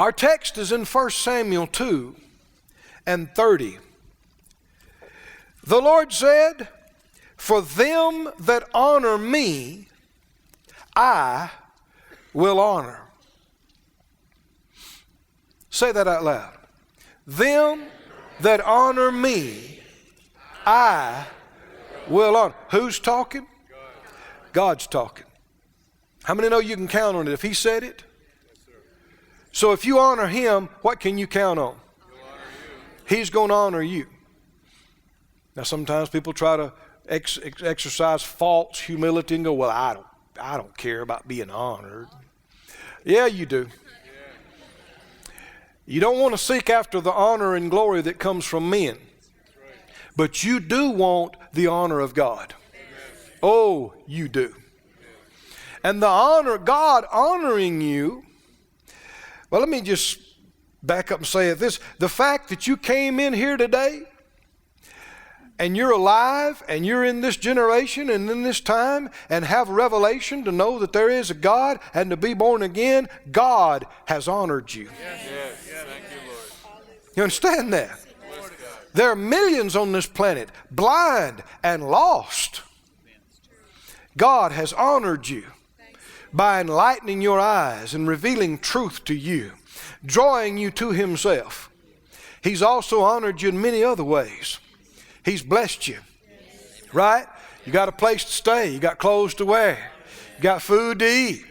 Our text is in 1 Samuel 2 and 30. The Lord said, "For them that honor me, I will honor." Say that out loud. Them that honor me, I will honor. Who's talking? God's talking. How many know you can count on it if He said it? So if you honor Him, what can you count on? He's going to honor you. Now sometimes people try to exercise false humility and go, "Well, I don't care about being honored." Yeah, you do. You don't want to seek after the honor and glory that comes from men. But you do want the honor of God. Oh, you do. And the honor, God honoring you, well, let me just back up and say this. The fact that you came in here today and you're alive and you're in this generation and in this time and have revelation to know that there is a God and to be born again, God has honored you. Yes. Thank you, Lord. You understand that? There are millions on this planet, blind and lost. God has honored you by enlightening your eyes and revealing truth to you, drawing you to Himself. He's also honored you in many other ways. He's blessed you, right? You got a place to stay. You got clothes to wear. You got food to eat.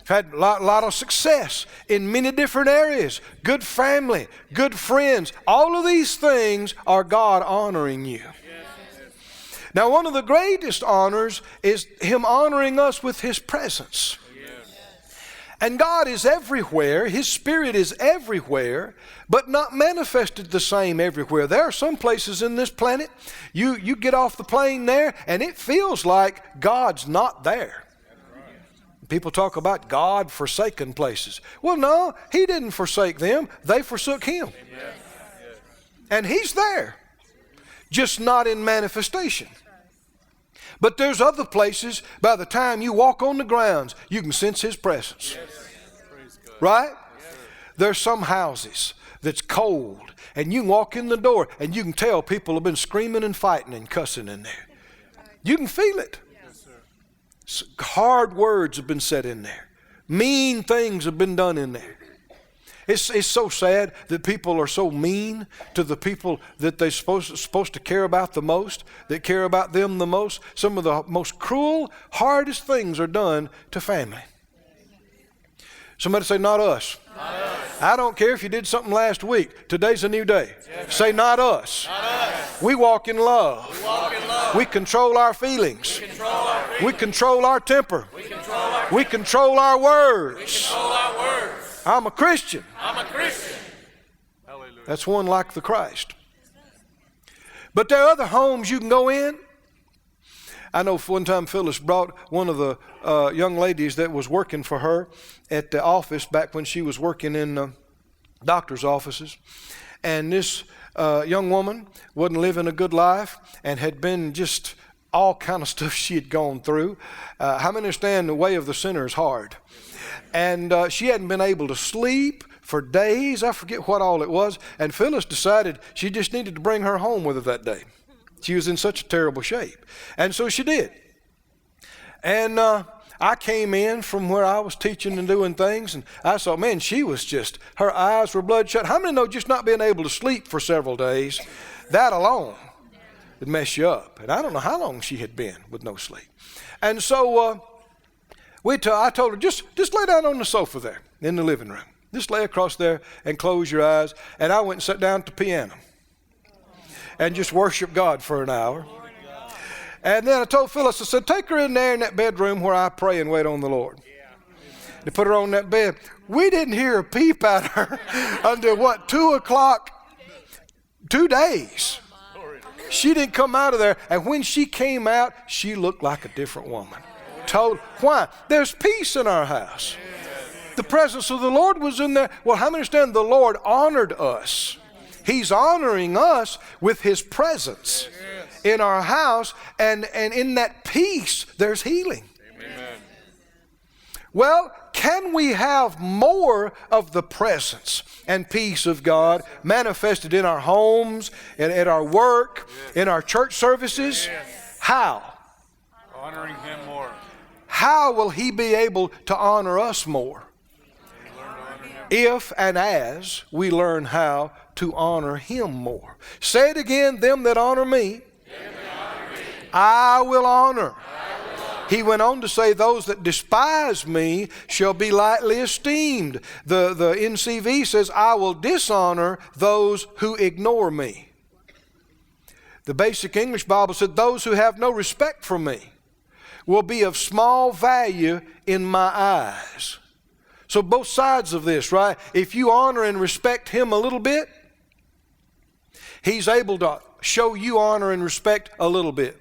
You've had a lot of success in many different areas. Good family, good friends. All of these things are God honoring you. Now, one of the greatest honors is Him honoring us with His presence. And God is everywhere. His Spirit is everywhere, but not manifested the same everywhere. There are some places in this planet, you get off the plane there, and it feels like God's not there. People talk about God forsaken places. Well, no, He didn't forsake them. They forsook Him. And He's there, just not in manifestation. But there's other places, by the time you walk on the grounds, you can sense His presence. Right? There's some houses that's cold, and you can walk in the door, and you can tell people have been screaming and fighting and cussing in there. You can feel it. Hard words have been said in there. Mean things have been done in there. It's so sad that people are so mean to the people that they're supposed to care about the most, that care about them the most. Some of the most cruel, hardest things are done to family. Somebody say, "Not us." Not us. I don't care if you did something last week. Today's a new day. Yes. Say, "Not us." Not us. We walk in love. We walk in love. We control our feelings. We control our feelings. We control our temper. We control our We control our words. We control our words. I'm a Christian. I'm a Christian. Hallelujah. That's one like the Christ. But there are other homes you can go in. I know one time Phyllis brought one of the young ladies that was working for her at the office back when she was working in doctor's offices. And this young woman wasn't living a good life and had been just all kind of stuff she had gone through. How many understand the way of the sinner is hard? And she hadn't been able to sleep for days. I forget what all it was. And Phyllis decided she just needed to bring her home with her that day. She was in such a terrible shape. And so she did. And I came in from where I was teaching and doing things, and I saw, man, she was just, her eyes were bloodshot. How many know just not being able to sleep for several days, that alone would mess you up? And I don't know how long she had been with no sleep. And so I told her, just lay down on the sofa there in the living room. Just lay across there and close your eyes. And I went and sat down at the piano and just worship God for an hour. And then I told Phyllis, I said, take her in there in that bedroom where I pray and wait on the Lord. They put her on that bed. We didn't hear a peep out of her until 2 o'clock, 2 days. She didn't come out of there. And when she came out, she looked like a different woman. Why? There's peace in our house. The presence of the Lord was in there. Well, how many understand the Lord honored us? He's honoring us with His presence in our house, and in that peace, there's healing. Amen. Well, can we have more of the presence and peace of God manifested in our homes, and at our work, in our church services? How? Honoring Him more. How will He be able to honor us more? If and as we learn how to honor Him more. Say it again, them that honor me, I will honor. He went on to say, those that despise me shall be lightly esteemed. The NCV says, I will dishonor those who ignore me. The Basic English Bible said, those who have no respect for me will be of small value in my eyes. So both sides of this, right? If you honor and respect Him a little bit, He's able to show you honor and respect a little bit.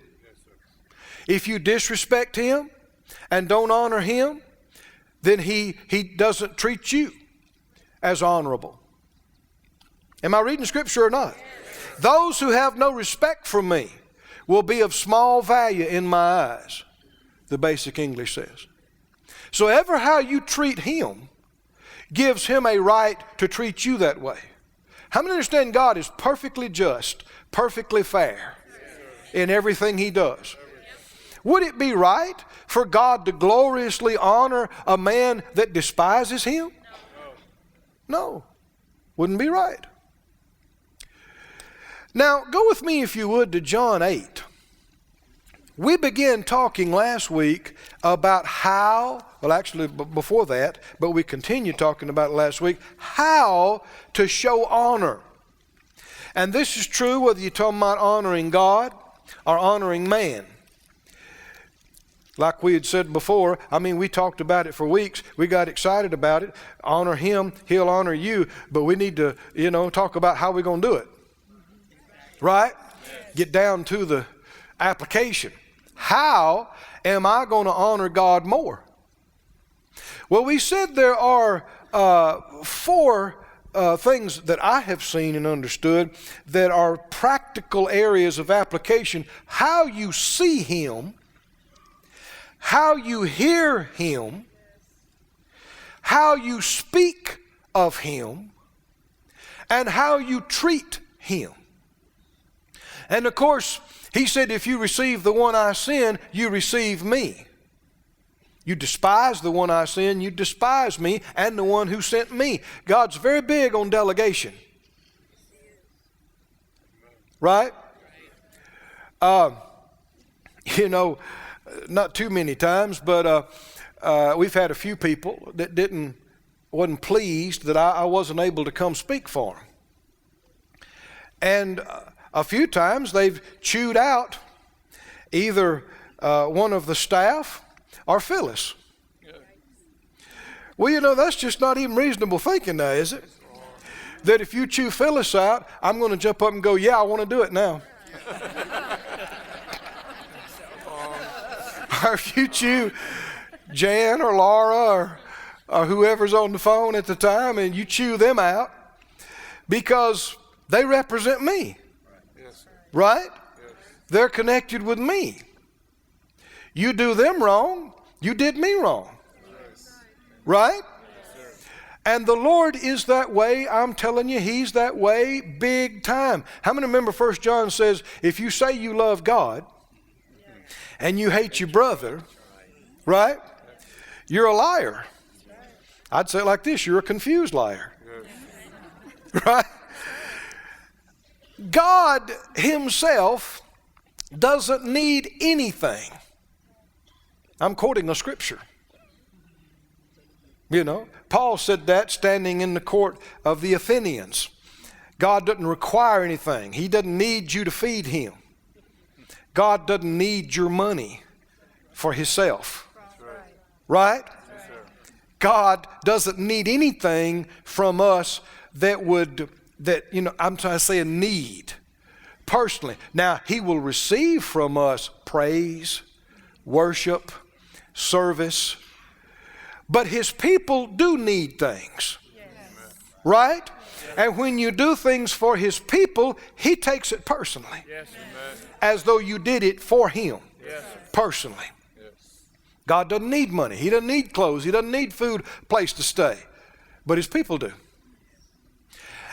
If you disrespect Him and don't honor Him, then He doesn't treat you as honorable. Am I reading Scripture or not? Those who have no respect for me will be of small value in my eyes, the Basic English says. So ever how you treat Him gives Him a right to treat you that way. How many understand God is perfectly just, perfectly fair in everything He does? Would it be right for God to gloriously honor a man that despises Him? No. Wouldn't be right. Now, go with me, if you would, to John 8. We began talking last week about how, well actually before that, but we continued talking about it last week, how to show honor. And this is true whether you're talking about honoring God or honoring man. Like we had said before, I mean, we talked about it for weeks. We got excited about it. Honor Him, He'll honor you. But we need to, talk about how we're going to do it. Right? Get down to the application. How am I going to honor God more? Well, we said there are 4 things that I have seen and understood that are practical areas of application. How you see Him, how you hear Him, how you speak of Him, and how you treat Him. And of course, He said, if you receive the one I send, you receive me. You despise the one I send, you despise me and the one who sent me. God's very big on delegation. Right? Not too many times, but we've had a few people that wasn't pleased that I wasn't able to come speak for them. And a few times they've chewed out either one of the staff or Phyllis. Well, that's just not even reasonable thinking now, is it? That if you chew Phyllis out, I'm going to jump up and go, yeah, I want to do it now. Or if you chew Jan or Laura or whoever's on the phone at the time and you chew them out because they represent me. Right? They're connected with me. You do them wrong, you did me wrong. Right? And the Lord is that way. I'm telling you, He's that way big time. How many remember 1 John says, if you say you love God and you hate your brother, right? You're a liar. I'd say it like this, you're a confused liar. Right? God Himself doesn't need anything. I'm quoting a scripture. Paul said that standing in the court of the Athenians. God doesn't require anything. He doesn't need you to feed Him. God doesn't need your money for Himself. Right? God doesn't need anything from us I'm trying to say a need personally. Now, He will receive from us praise, worship, service, but His people do need things. Right? And when you do things for His people, He takes it personally. As though you did it for Him personally. God doesn't need money. He doesn't need clothes. He doesn't need food, place to stay. But his people do.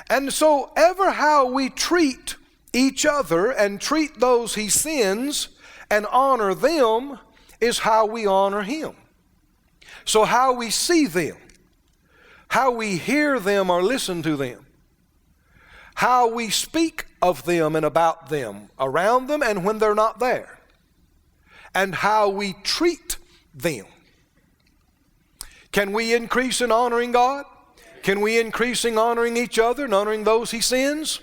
And so ever how we treat each other and treat those he sends and honor them is how we honor him. So how we see them, how we hear them or listen to them, how we speak of them and about them, around them and when they're not there, and how we treat them. Can we increase in honoring God? Can we increase in honoring each other and honoring those he sends?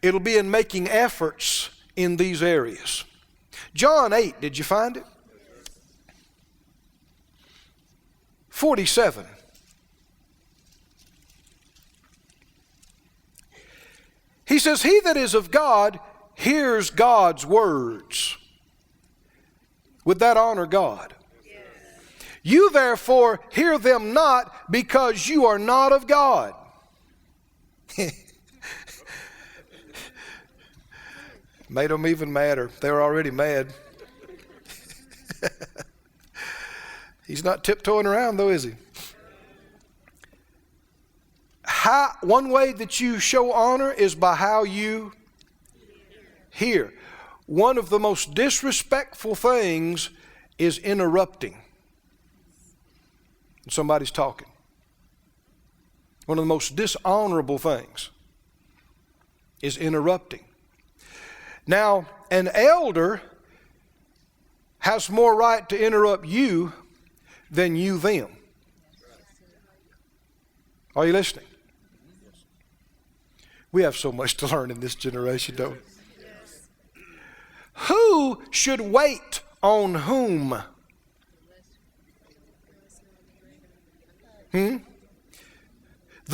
It'll be in making efforts in these areas. John 8, did you find it? 47. He says, he that is of God hears God's words. Would that honor God? Yes. You therefore hear them not, because you are not of God. Made them even madder. They were already mad. He's not tiptoeing around though, is he? One way that you show honor is by how you hear. One of the most disrespectful things is interrupting. Somebody's talking. One of the most dishonorable things is interrupting. Now, an elder has more right to interrupt you than you them. Are you listening? We have so much to learn in this generation, don't we? Yes. Who should wait on whom? The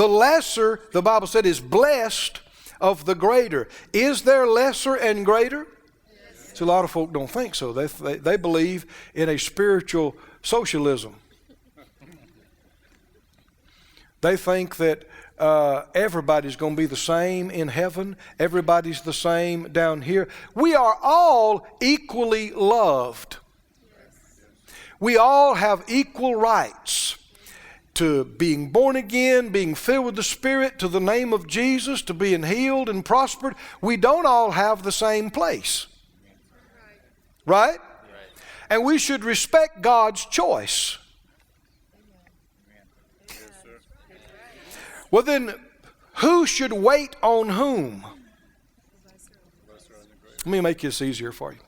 lesser, the Bible said, is blessed of the greater. Is there lesser and greater? Yes. So a lot of folk don't think so. They believe in a spiritual socialism. They think that everybody's going to be the same in heaven. Everybody's the same down here. We are all equally loved. We all have equal rights to being born again, being filled with the Spirit, to the name of Jesus, to being healed and prospered. We don't all have the same place. Right? And we should respect God's choice. Well then, who should wait on whom? Let me make this easier for you.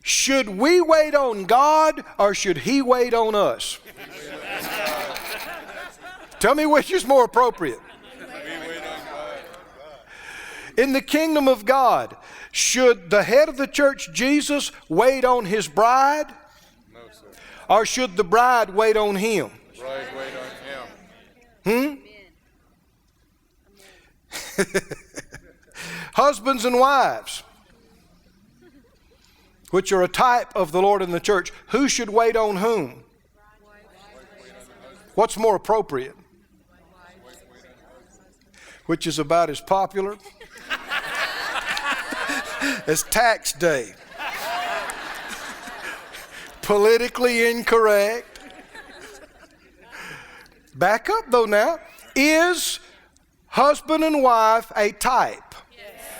Should we wait on God or should he wait on us? Tell me which is more appropriate. In the kingdom of God, should the head of the church, Jesus, wait on his bride? No, sir. Or should the bride wait on him? Bride wait on him. Husbands and wives, which are a type of the Lord and the church, who should wait on whom? What's more appropriate? Which is about as popular as tax day. Politically incorrect. Back up though now. Is husband and wife a type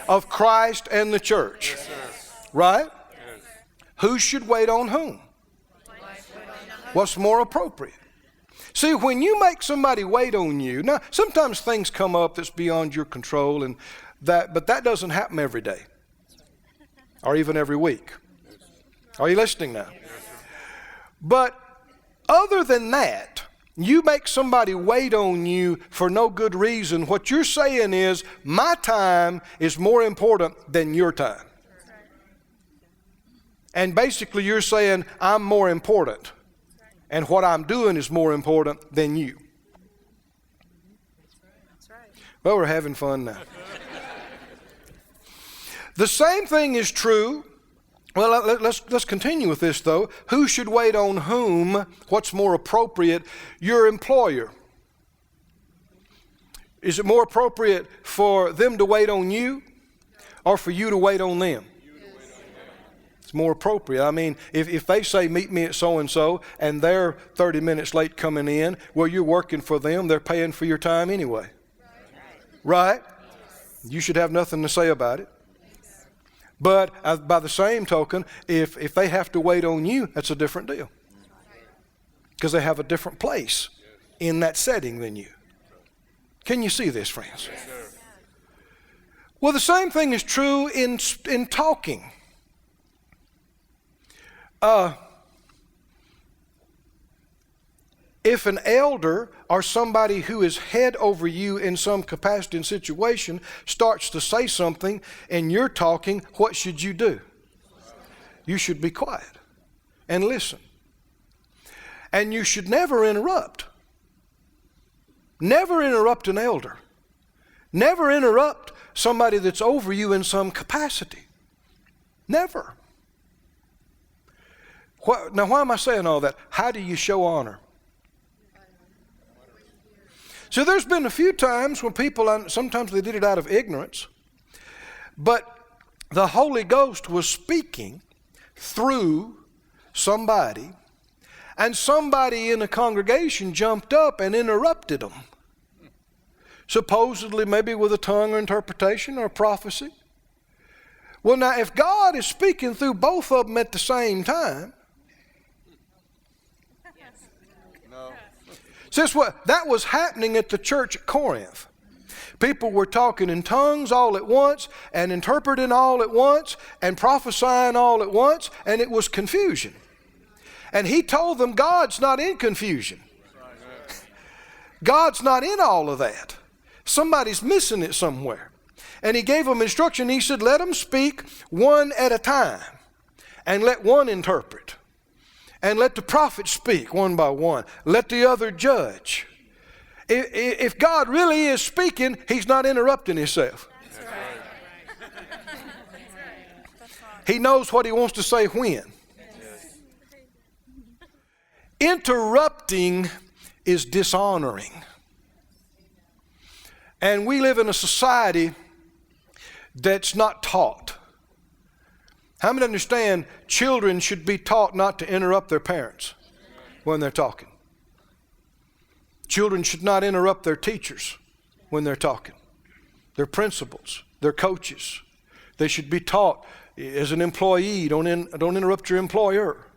of Christ and the church? Yes, right? Yes. Who should wait on whom? What's more appropriate? See, when you make somebody wait on you, now sometimes things come up that's beyond your control, and but that doesn't happen every day or even every week. Are you listening now? But other than that, you make somebody wait on you for no good reason. What you're saying is, my time is more important than your time. And basically you're saying, I'm more important. And what I'm doing is more important than you. Well, we're having fun now. The same thing is true. Well, let's continue with this though. Who should wait on whom? What's more appropriate? Your employer. Is it more appropriate for them to wait on you or for you to wait on them? It's more appropriate. I mean, if they say, meet me at so-and-so, and they're 30 minutes late coming in, well, you're working for them. They're paying for your time anyway. Right? You should have nothing to say about it. But by the same token, if they have to wait on you, that's a different deal. Because they have a different place in that setting than you. Can you see this, friends? Yes, sir. Well, the same thing is true in talking. If an elder or somebody who is head over you in some capacity and situation starts to say something and you're talking, what should you do? You should be quiet and listen. And you should never interrupt. Never interrupt an elder. Never interrupt somebody that's over you in some capacity. Never. Now, why am I saying all that? How do you show honor? So there's been a few times when people, sometimes they did it out of ignorance, but the Holy Ghost was speaking through somebody, and somebody in the congregation jumped up and interrupted them. Supposedly maybe with a tongue or interpretation or prophecy. Well, now if God is speaking through both of them at the same time, since that was happening at the church at Corinth. People were talking in tongues all at once and interpreting all at once and prophesying all at once, and it was confusion. And he told them God's not in confusion. God's not in all of that. Somebody's missing it somewhere. And he gave them instruction. He said, let them speak one at a time and let one interpret. And let the prophet speak one by one. Let the other judge. If God really is speaking, he's not interrupting himself. That's right. He knows what he wants to say when. Yes. Interrupting is dishonoring. And we live in a society that's not taught. How many understand children should be taught not to interrupt their parents when they're talking? Children should not interrupt their teachers when they're talking. Their principals, their coaches. They should be taught as an employee, don't interrupt your employer.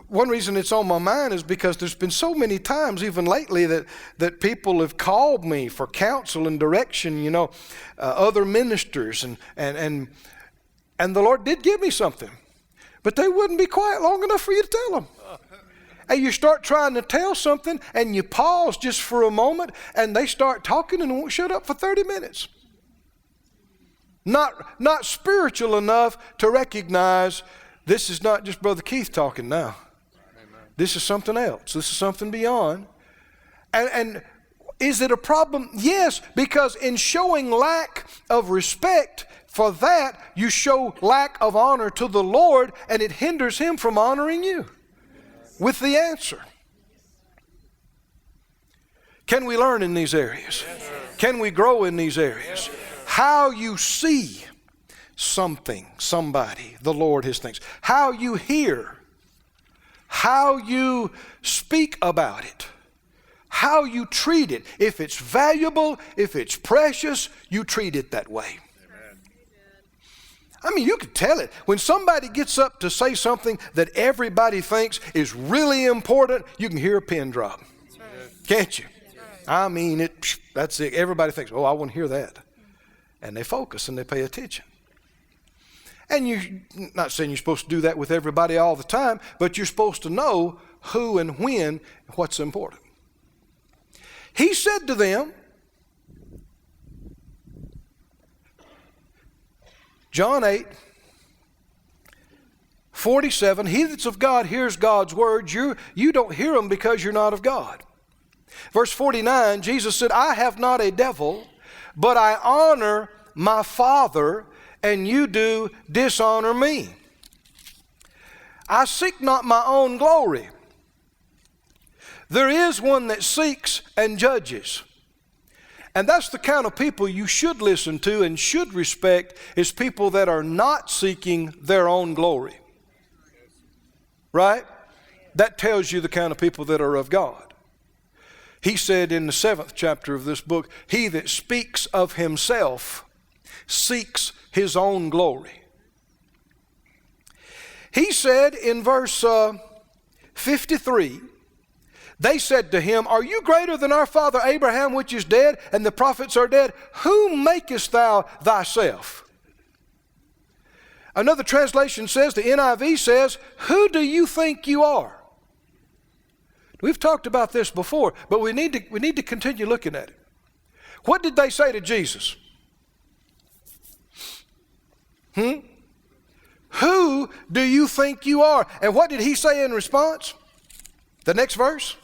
One reason it's on my mind is because there's been so many times, even lately, that people have called me for counsel and direction, other ministers, and the Lord did give me something. But they wouldn't be quiet long enough for you to tell them. And you start trying to tell something, and you pause just for a moment, and they start talking and won't shut up for 30 minutes. Not spiritual enough to recognize this is not just Brother Keith talking now. Amen. This is something else. This is something beyond. And is it a problem? Yes, because in showing lack of respect for that, you show lack of honor to the Lord, and it hinders him from honoring you with the answer. Can we learn in these areas? Yes, can we grow in these areas? Yes, how you see something, somebody, the Lord, his things. How you hear. How you speak about it. How you treat it. If it's valuable, if it's precious, you treat it that way. Amen. I mean, you can tell it. When somebody gets up to say something that everybody thinks is really important, you can hear a pin drop. That's right. Can't you? That's right. I mean, that's it. Everybody thinks, oh, I want to hear that. And they focus and they pay attention. And you're not saying you're supposed to do that with everybody all the time, but you're supposed to know who and when, what's important. He said to them, John 8:47, he that's of God hears God's words. You don't hear them because you're not of God. Verse 49, Jesus said, I have not a devil, but I honor my Father, and you do dishonor me. I seek not my own glory. There is one that seeks and judges. And that's the kind of people you should listen to and should respect, is people that are not seeking their own glory. Right? That tells you the kind of people that are of God. He said in the 7th chapter of this book, he that speaks of himself seeks his own glory. He said in verse 53, they said to him, are you greater than our father Abraham, which is dead, and the prophets are dead? Whom makest thou thyself? Another translation says, the NIV says, who do you think you are? We've talked about this before, but we need to continue looking at it. What did they say to Jesus? Who do you think you are? And what did he say in response? The next verse.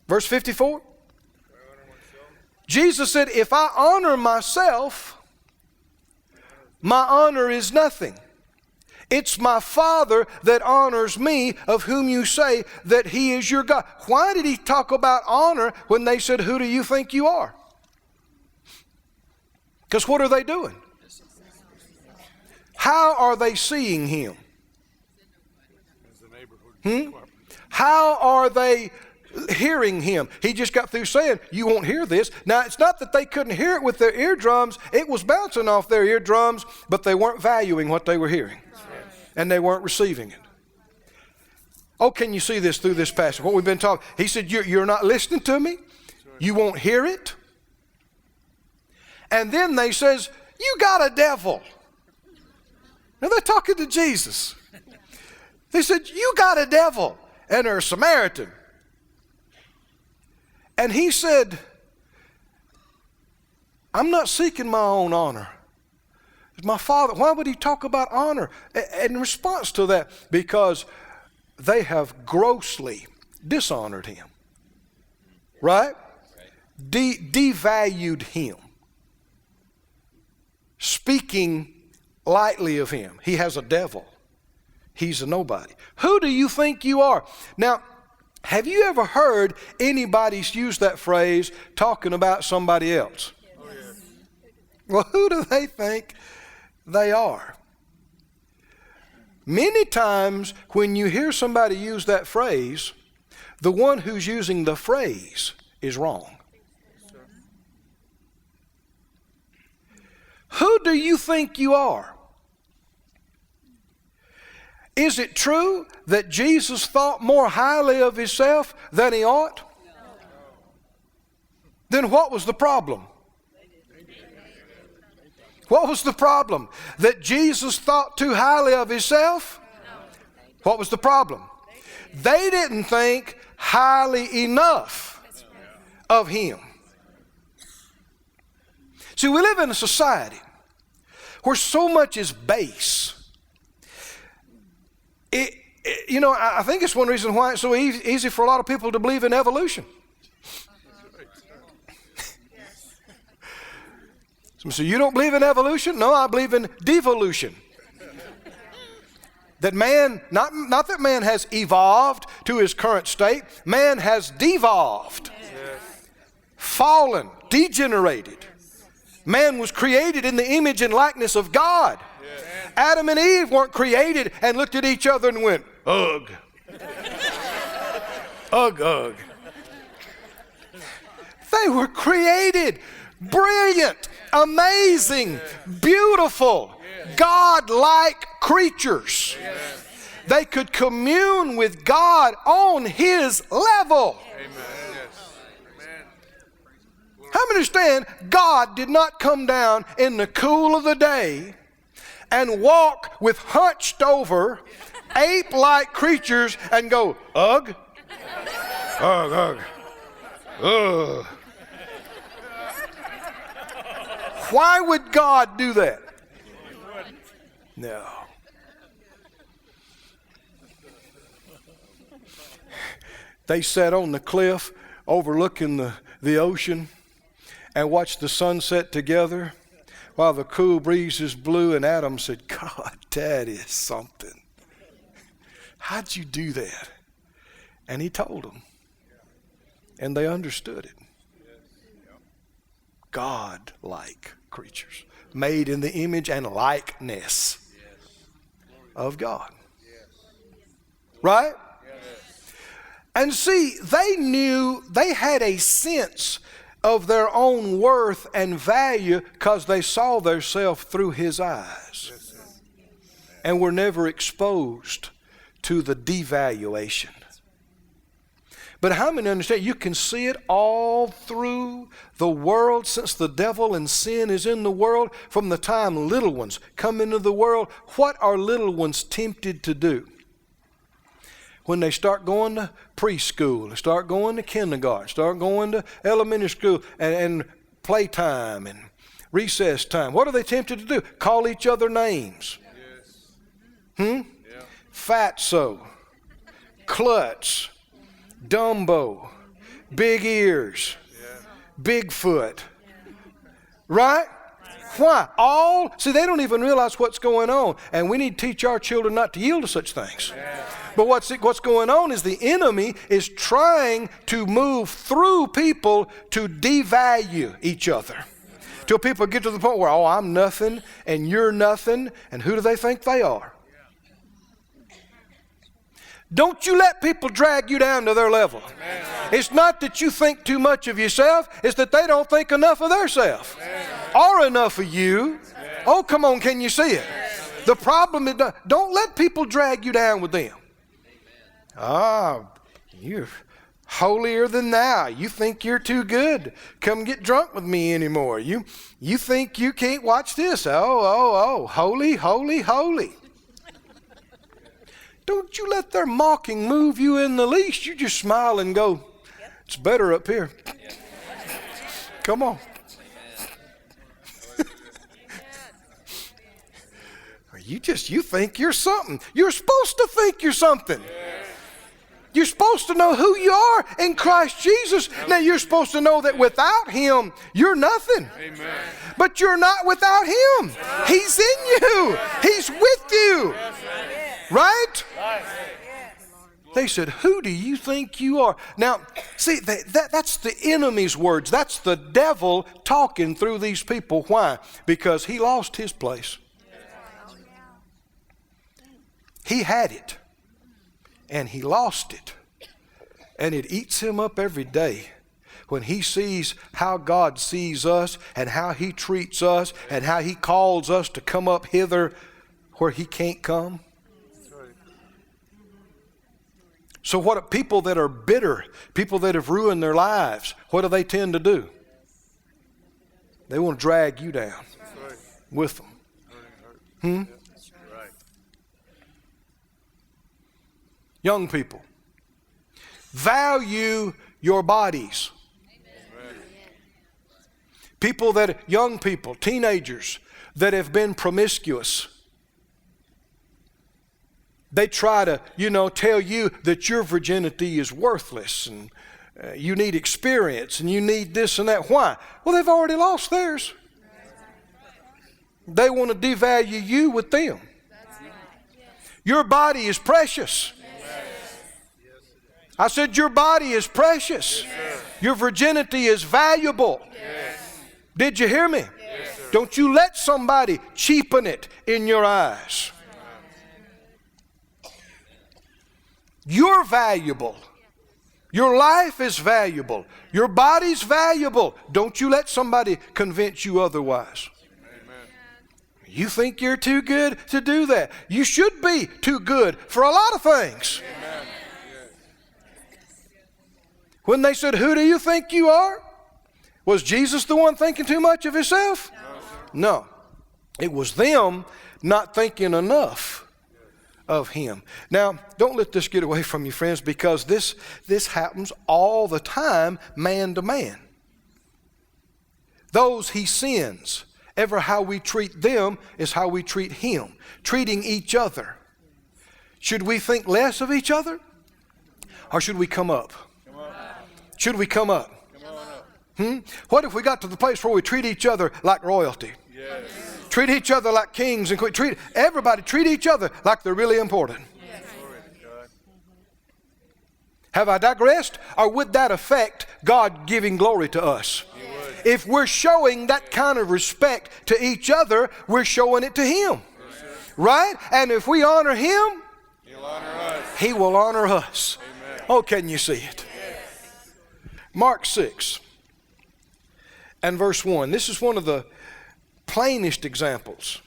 Verse 54. Jesus said, if I honor myself, my honor is nothing. It's my Father that honors me, of whom you say that he is your God. Why did he talk about honor when they said, who do you think you are? Because what are they doing? How are they seeing him? How are they hearing him? He just got through saying, you won't hear this. Now, it's not that they couldn't hear it with their eardrums. It was bouncing off their eardrums, but they weren't valuing what they were hearing. And they weren't receiving it. Oh, can you see this through this passage? What we've been talking. He said, you're not listening to me. You won't hear it. And then they says, you got a devil. Now they're talking to Jesus. They said, you got a devil. And they're a Samaritan. And he said, I'm not seeking my own honor. It's my Father. Why would he talk about honor? In response to that, because they have grossly dishonored him. Right? Devalued him. Speaking lightly of him. He has a devil. He's a nobody. Who do you think you are? Now, have you ever heard anybody use that phrase talking about somebody else? Oh, yeah. Well, who do they think they are? Many times when you hear somebody use that phrase, the one who's using the phrase is wrong. Who do you think you are? Is it true that Jesus thought more highly of himself than he ought? No. Then what was the problem? What was the problem? That Jesus thought too highly of himself? What was the problem? They didn't think highly enough of him. See, we live in a society where so much is base. I think it's one reason why it's so easy for a lot of people to believe in evolution. So you don't believe in evolution? No, I believe in devolution. That man, not that man has evolved to his current state, man has devolved, fallen, degenerated. Man was created in the image and likeness of God. Adam and Eve weren't created and looked at each other and went, ugh. Ugh, ugh. They were created brilliant, amazing, beautiful, God-like creatures. They could commune with God on his level. How many understand God did not come down in the cool of the day and walk with hunched over ape-like creatures and go, ugh, ugh, ugh, ugh. Why would God do that? No. They sat on the cliff overlooking the ocean and watched the sunset together while the cool breezes blew, and Adam said, God, that is something. How'd you do that? And he told them. And they understood it. God-like creatures, made in the image and likeness of God. Right? And see, they knew, they had a sense of their own worth and value because they saw themselves through His eyes. And were never exposed to the devaluation. But how many understand you can see it all through the world since the devil and sin is in the world from the time little ones come into the world? What are little ones tempted to do? When they start going to preschool, they start going to kindergarten, start going to elementary school and playtime and recess time, what are they tempted to do? Call each other names. Fatso, Klutz, Dumbo, Big Ears, Bigfoot. Right? Why? See, they don't even realize what's going on. And we need to teach our children not to yield to such things. But what's going on is the enemy is trying to move through people to devalue each other. Till people get to the point where, oh, I'm nothing and you're nothing. And who do they think they are? Don't you let people drag you down to their level. Amen. It's not that you think too much of yourself. It's that they don't think enough of theirself. Or enough of you. Amen. Oh, come on, can you see it? Amen. The problem is, don't let people drag you down with them. You're holier than thou. You think you're too good. Come get drunk with me anymore. You think you can't watch this. Oh, holy, holy, holy. Don't you let their mocking move you in the least. You just smile and go, it's better up here. Come on. You think you're something. You're supposed to think you're something. You're supposed to know who you are in Christ Jesus. Now you're supposed to know that without Him, you're nothing. Amen. But you're not without Him. He's in you. He's with you. Right? They said, who do you think you are? Now, see, that's the enemy's words. That's the devil talking through these people. Why? Because he lost his place. He had it. And he lost it. And it eats him up every day when he sees how God sees us and how He treats us and how He calls us to come up hither where He can't come. So what people that are bitter, people that have ruined their lives, what do they tend to do? They want to drag you down with them. Young people, value your bodies. Young people, teenagers that have been promiscuous. They try to, tell you that your virginity is worthless and you need experience and you need this and that. Why? Well, they've already lost theirs. They want to devalue you with them. Your body is precious. I said your body is precious. Your virginity is valuable. Did you hear me? Don't you let somebody cheapen it in your eyes. You're valuable. Your life is valuable. Your body's valuable. Don't you let somebody convince you otherwise. Amen. You think you're too good to do that. You should be too good for a lot of things. Amen. When they said, who do you think you are? Was Jesus the one thinking too much of himself? No. It was them not thinking enough of Him. Now, don't let this get away from you, friends, because this happens all the time, man to man. Those He sends, ever how we treat them is how we treat Him. Treating each other. Should we think less of each other? Or should we come up? Should we come up? What if we got to the place where we treat each other like royalty? Yes. Treat each other like kings and queens. Treat each other like they're really important. Yes. Have I digressed? Or would that affect God giving glory to us? If we're showing that kind of respect to each other, we're showing it to Him. Right? And if we honor Him, He'll honor us. He will honor us. Amen. Oh, can you see it? Yes. Mark 6 and verse 1. This is one of the plainest examples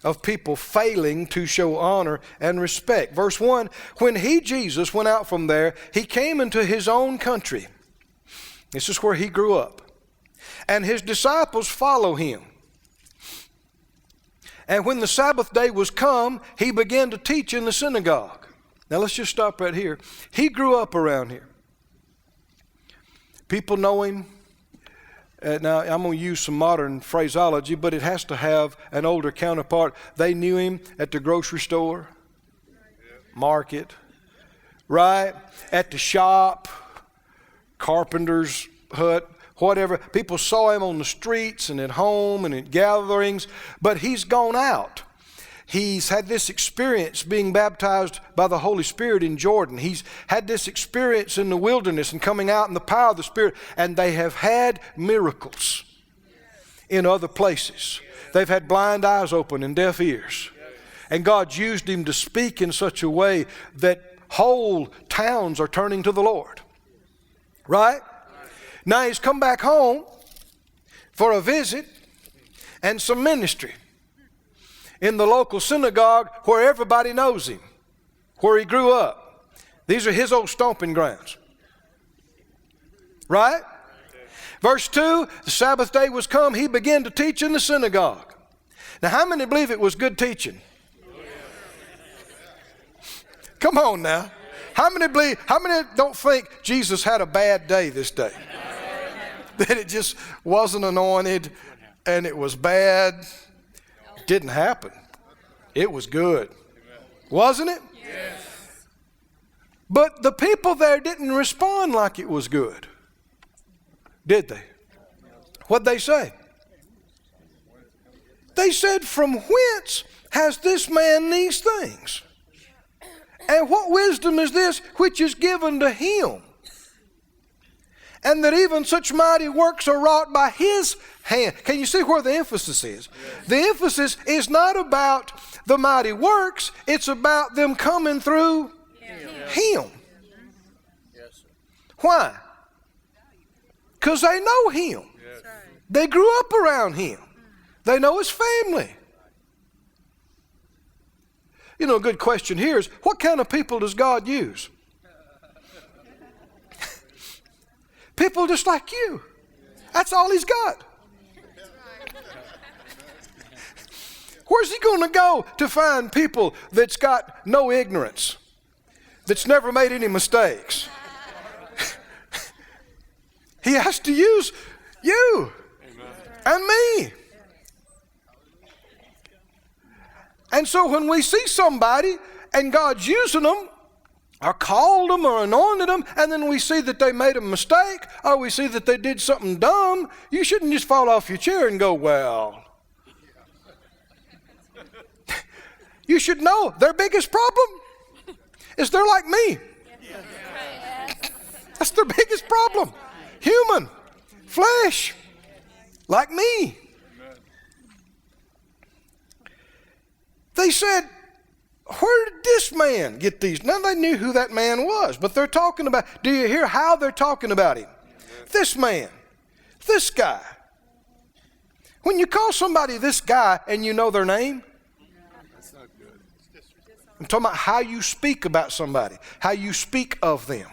of people failing to show honor and respect. Verse 1, when He, Jesus, went out from there, He came into His own country. This is where He grew up. And His disciples follow Him. And when the Sabbath day was come, He began to teach in the synagogue. Now let's just stop right here. He grew up around here. People know Him. Now I'm going to use some modern phraseology, but it has to have an older counterpart. They knew Him at the grocery store, market, right? At the shop, carpenter's hut, whatever. People saw Him on the streets and at home and at gatherings, but He's gone out. He's had this experience being baptized by the Holy Spirit in Jordan. He's had this experience in the wilderness and coming out in the power of the Spirit, and they have had miracles in other places. They've had blind eyes open and deaf ears. And God's used Him to speak in such a way that whole towns are turning to the Lord. Right? Now He's come back home for a visit and some ministry in the local synagogue where everybody knows Him, where He grew up. These are His old stomping grounds. Right? Verse 2, the Sabbath day was come, He began to teach in the synagogue. Now how many believe it was good teaching? Come on now. How many don't think Jesus had a bad day this day? That it just wasn't anointed and it was bad? It didn't happen. It was good. Wasn't it? Yes. But the people there didn't respond like it was good. Did they? What'd they say? They said, from whence has this man these things? And what wisdom is this which is given to him? And that even such mighty works are wrought by His hand. Can you see where the emphasis is? Yes. The emphasis is not about the mighty works. It's about them coming through Him. Yes, sir. Why? Because they know Him. Yes. They grew up around Him. They know His family. You know, a good question here is, what kind of people does God use? People just like you. That's all He's got. Where's He going to go to find people that's got no ignorance, that's never made any mistakes? He has to use you and me. And so when we see somebody and God's using them, or called them or anointed them, and then we see that they made a mistake, or we see that they did something dumb, you shouldn't just fall off your chair and go, well. You should know their biggest problem is they're like me. That's their biggest problem. Human, flesh, like me. They said, where did this man get these? Now they knew who that man was, but they're talking about, do you hear how they're talking about him? This man, this guy. When you call somebody this guy and you know their name, That's not good. I'm talking about how you speak about somebody, how you speak of them.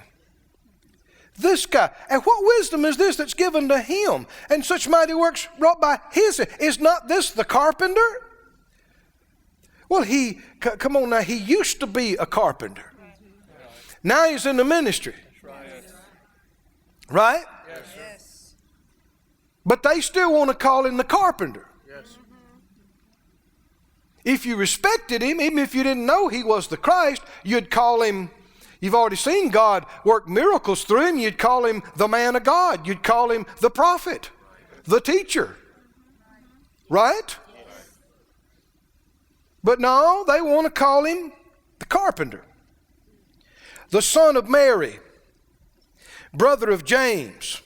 This guy. And what wisdom is this that's given to him? And such mighty works wrought by His hand. Is not this the carpenter? Well, come on now, he used to be a carpenter. Now he's in the ministry. Right? Yes. But they still want to call him the carpenter. Yes. If you respected him, even if you didn't know he was the Christ, you'd call him, you've already seen God work miracles through him, you'd call him the man of God. You'd call him the prophet, the teacher. Right? But no, they want to call him the carpenter. The son of Mary, brother of James,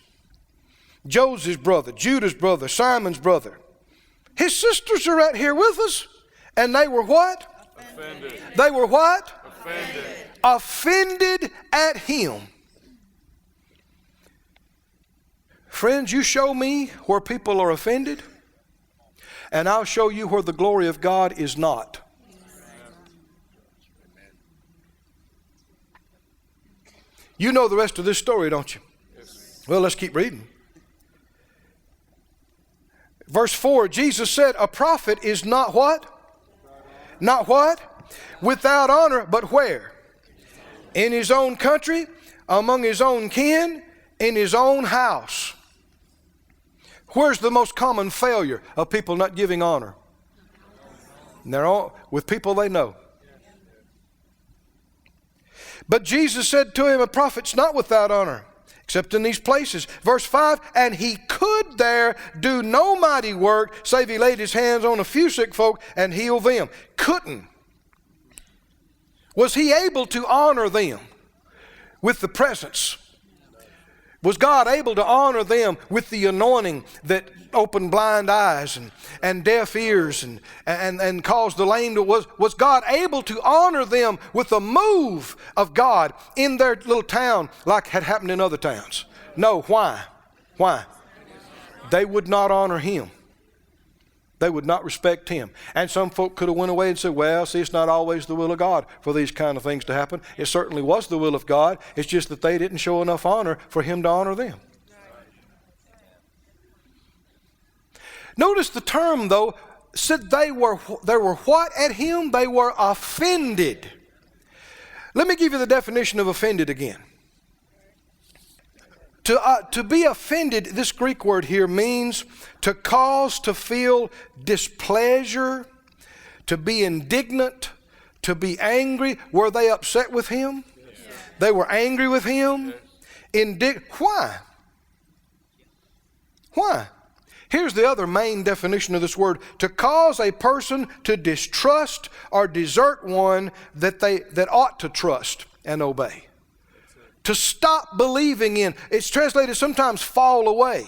Joseph's brother, Judah's brother, Simon's brother. His sisters are right here with us. And they were what? Offended. They were what? Offended. Offended at him. Friends, you show me where people are offended, and I'll show you where the glory of God is not. You know the rest of this story, don't you? Well, let's keep reading. Verse 4, Jesus said, a prophet is not what? Not what? Without honor, but where? In his own country, among his own kin, in his own house. Where's the most common failure of people not giving honor? And they're all with people they know. But Jesus said to him, a prophet's not without honor, except in these places. Verse 5, and he could there do no mighty work, save he laid his hands on a few sick folk and healed them. Couldn't. Was he able to honor them with the presence? Was God able to honor them with the anointing that opened blind eyes and deaf ears and caused the lame to... Was God able to honor them with a move of God in their little town like had happened in other towns? No. Why? Why? They would not honor him. They would not respect him. And some folk could have went away and said, well, see, it's not always the will of God for these kind of things to happen. It certainly was the will of God. It's just that they didn't show enough honor for him to honor them. Notice the term, though, said they were what at him? They were offended. Let me give you the definition of offended again. To be offended, this Greek word here means to cause to feel displeasure, to be indignant, to be angry. Were they upset with him? Yes. They were angry with him? Yes. Why? Why? Here's the other main definition of this word. To cause a person to distrust or desert one that ought to trust and obey. To stop believing in. It's translated sometimes fall away.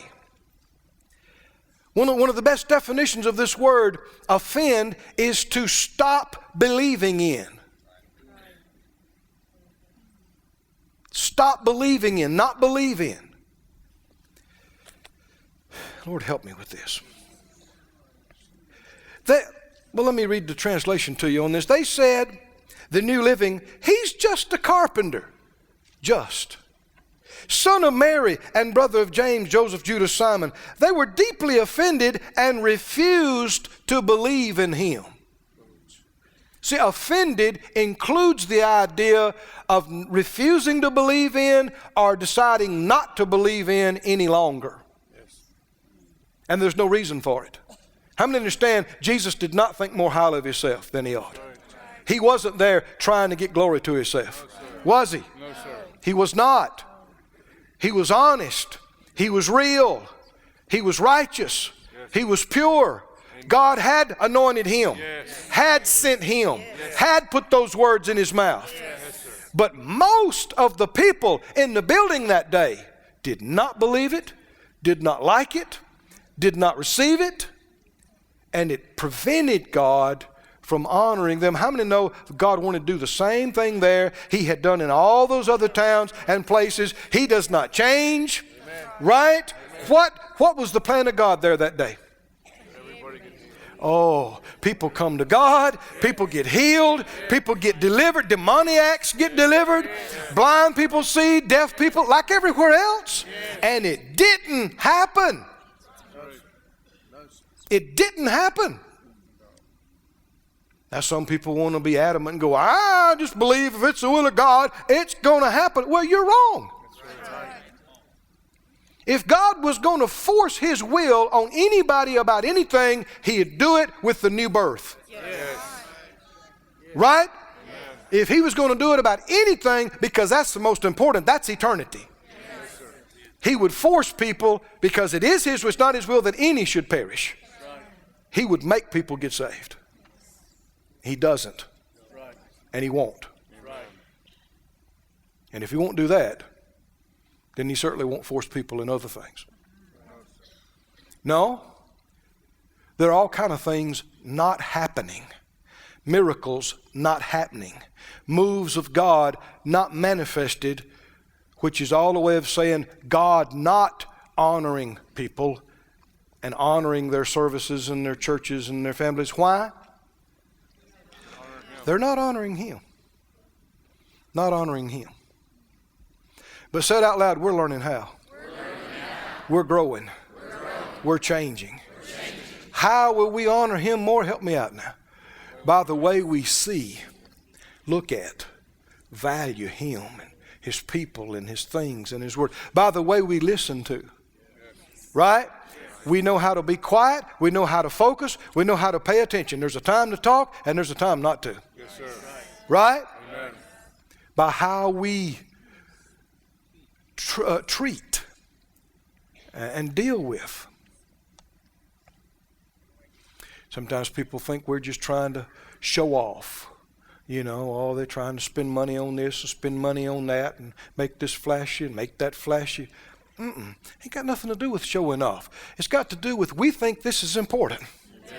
One of the best definitions of this word, offend, is to stop believing in. Stop believing in, not believe in. Lord, help me with this. Well, let me read the translation to you on this. They said, the New Living, he's just a carpenter. Just. Son of Mary and brother of James, Joseph, Judas, Simon. They were deeply offended and refused to believe in him. See, offended includes the idea of refusing to believe in or deciding not to believe in any longer. And there's no reason for it. How many understand Jesus did not think more highly of himself than he ought? He wasn't there trying to get glory to himself. Was he? No, sir. He was not. He was honest. He was real. He was righteous. Yes. He was pure. God had anointed him, yes. had sent him, yes. had put those words in his mouth. Yes, but most of the people in the building that day did not believe it, did not like it, did not receive it, and it prevented God from honoring them. How many know God wanted to do the same thing there he had done in all those other towns and places? He does not change. Amen. Right? Amen. What was the plan of God there that day? Oh, people come to God, people get healed, people get delivered, demoniacs get delivered, blind people see, deaf people, like everywhere else. And it didn't happen. It didn't happen. Now some people want to be adamant and go, I just believe if it's the will of God, it's going to happen. Well, you're wrong. If God was going to force his will on anybody about anything, he'd do it with the new birth. Yes. Right? Yes. If he was going to do it about anything, because that's the most important, that's eternity. Yes. He would force people, because it is his, it's not his will that any should perish. He would make people get saved. He doesn't. And he won't. And if he won't do that, then he certainly won't force people in other things. No. There are all kind of things not happening. Miracles not happening. Moves of God not manifested, which is all the way of saying God not honoring people and honoring their services and their churches and their families. Why? They're not honoring Him. Not honoring Him. But said out loud, we're learning how. We're growing. We're changing. How will we honor Him more? Help me out now. By the way we see, look at, value Him and His people and His things and His Word. By the way we listen to. Right? We know how to be quiet. We know how to focus. We know how to pay attention. There's a time to talk and there's a time not to. Yes, sir. Right? Amen. By how we treat and deal with. Sometimes people think we're just trying to show off. You know, oh, they're trying to spend money on this and spend money on that and make this flashy and make that flashy. Ain't got nothing to do with showing off. It's got to do with we think this is important. Yes.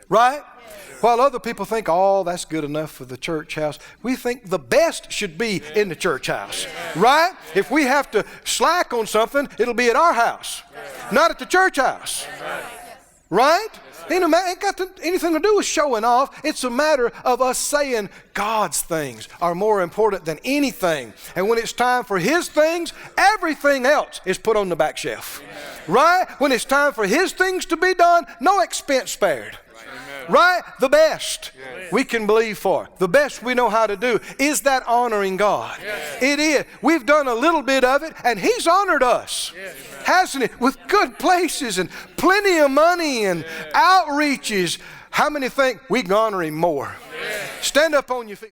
Right? Yes. While other people think, oh, that's good enough for the church house. We think the best should be in the church house. Yes. Right? Yes. If we have to slack on something, it'll be at our house. Yes. Not at the church house. Yes. Right? Ain't got anything to do with showing off. It's a matter of us saying God's things are more important than anything. And when it's time for His things, everything else is put on the back shelf. Amen. Right? When it's time for His things to be done, no expense spared. Amen. Right? The best we can believe for. The best we know how to do. Is that honoring God? Yes. It is. We've done a little bit of it and He's honored us. Yes. Hasn't He? With good places and plenty of money and outreaches. How many think we can honor Him more? Yes. Stand up on your feet.